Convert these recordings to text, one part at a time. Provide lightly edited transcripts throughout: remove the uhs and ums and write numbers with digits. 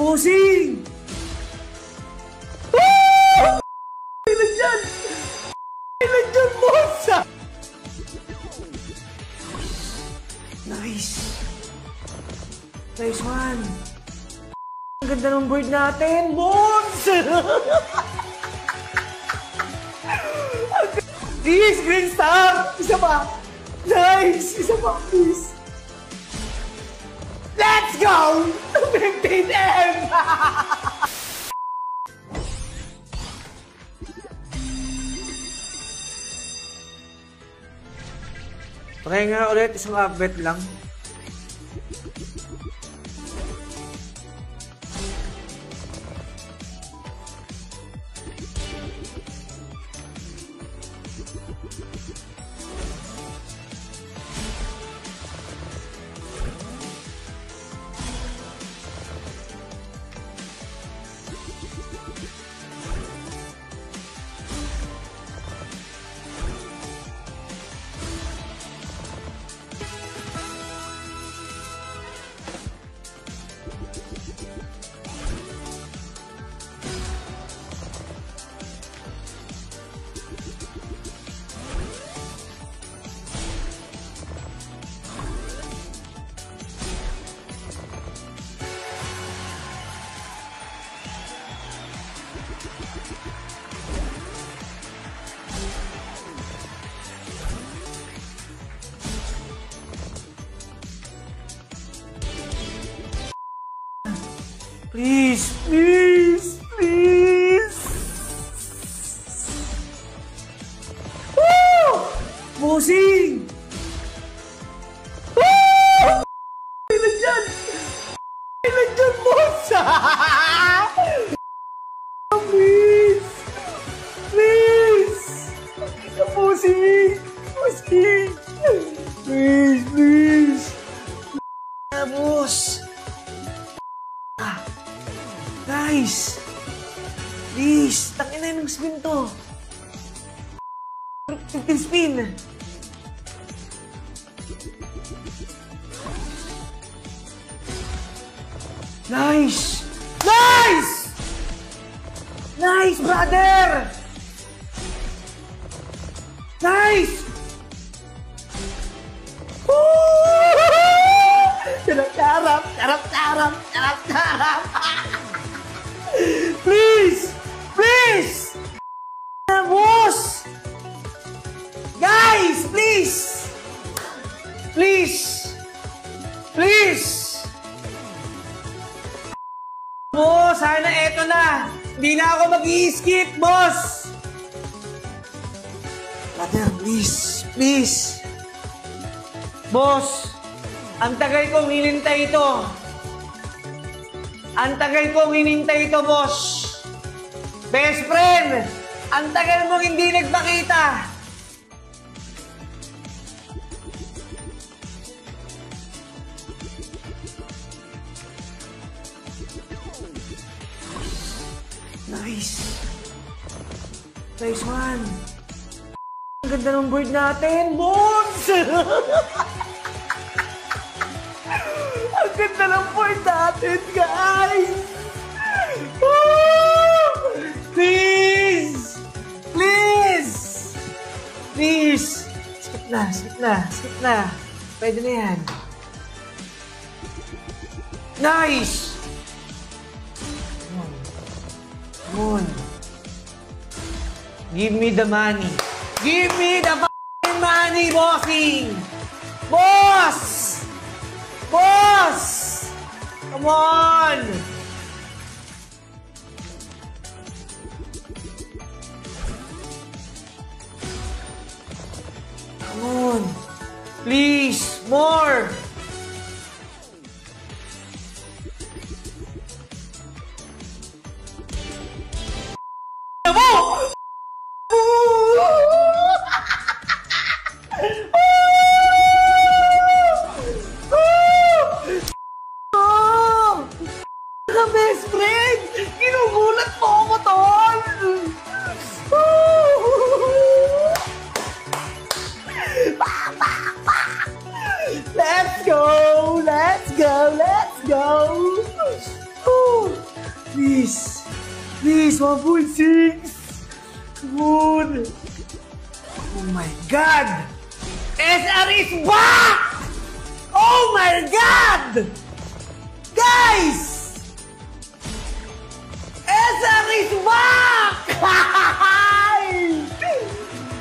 Bossing! Ah! Ilan dyan? Ilan dyan, boss? Nice. Nice one. Ang ganda ng board natin, boss! Please, green star! Isa pa! Nice! Isa pa, please! Let's go! 15M! Try nga ulit, isang upbet lang. Please, please, please. Woo! Bossing! Woo! Ilan dyan? Ilan dyan, boss? Please! Please! Bossing! Bossing! Please, please! Boss! Guys! Please! Tangina yung spin to! 15 spin! Nice! Nice! Nice, brother! Nice! Charap, charap, charap, charap, charap! Please! Please! Boss! Guys! Please! Please! Please! Boss! Sana eto na! Hindi na ako mag-i-skip, boss! Brother, please! Please! Boss! Ang tagal kong hinintay ito! Ang tagal kong hinintay ito, boss! Best friend! Ang tagal mong hindi nagpakita! Nice! Nice one! Ang ganda ng board natin, boss! Ang ganda ng board natin, guys! Woo! Please! Please! Please! Skip na, skip na, skip na. Pwede na yan. Nice! Come on. Give me the money. Give me the fucking money, bossing! Boss! Boss! Come on! Come on! Please! More! Best friend! Ginugulat mo ako, tol! Let's go! Let's go! Let's go! Please. Please, 1.6. Come on. Oh my God. SR is back! Oh my God! Guys! SR is back!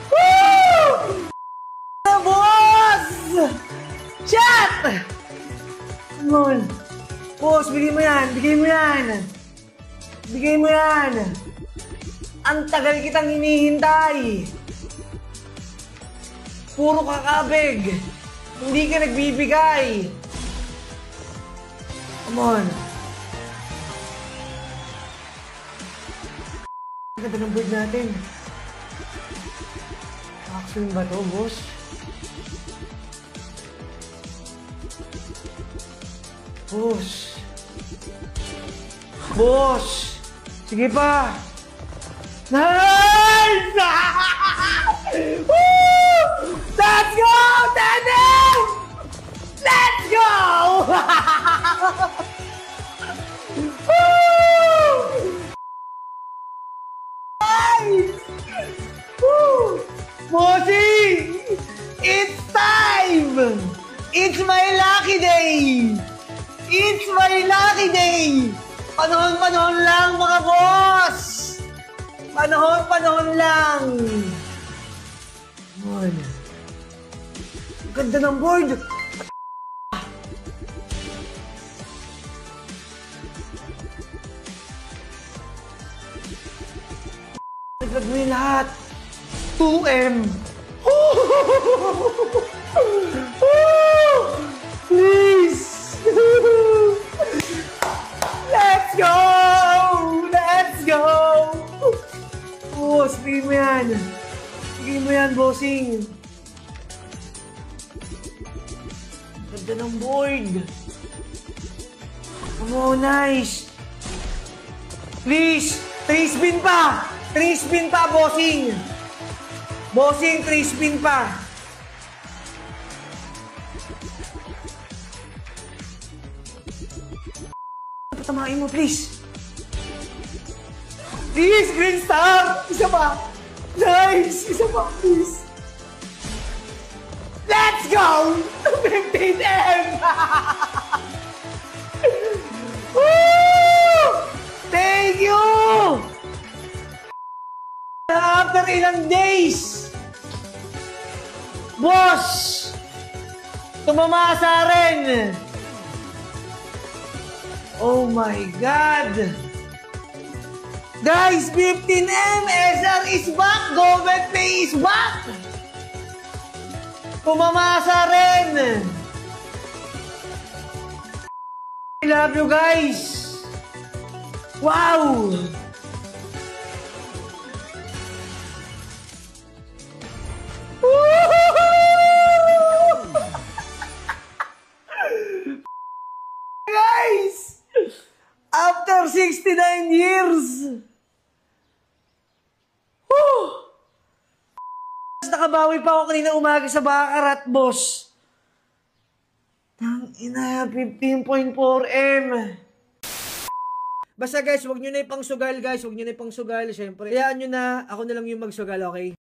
Woo! The boss! Chat! Come on. Boss, bigay mo yan. Bigay mo yan. Bigay mo yan. Ang tagal kitang hinihintay. Puro kakabig. Hindi ka nagbibigay. Come on. Ang ganda ng bird natin. Action ba to, boss? Boss. Boss. Sige pa. Nice! Woo! Let's go, Tandem! Let's go! Woo! Nice! Woo! Bossy! It's time! It's my lucky day! It's my lucky day! Panahon-panahon lang, mga boss! Panahon-panahon lang! Come on. Ang ganda ng board! Naglag mo yung lahat! 2M! Please! Let's go! Let's go! Boss, bigay mo yan. Bigay mo yan, bossing. Ganda ng board. Oh, nice. Please, 3 spin pa. 3 spin pa, bossing. Bossing, 3 spin pa. Patamain mo, please. Please, green star! Isa pa! Nice! Isa pa, please! Let's go! 15M! Woo! Thank you! After ilang days, boss! Tumamasa rin! Oh my God! Guys, 15M! SR is back! Government Pay is back! Pumamasa rin! I love you guys! Wow! Guys! After 69 years! Nakabawi pa ako kanina umaga sa Baccarat, boss. Tangina, 15.4M. Basta guys, huwag nyo na ipangsugal, guys. Huwag nyo na ipangsugal, syempre. Hayaan nyo na, ako na lang yung magsugal, okay?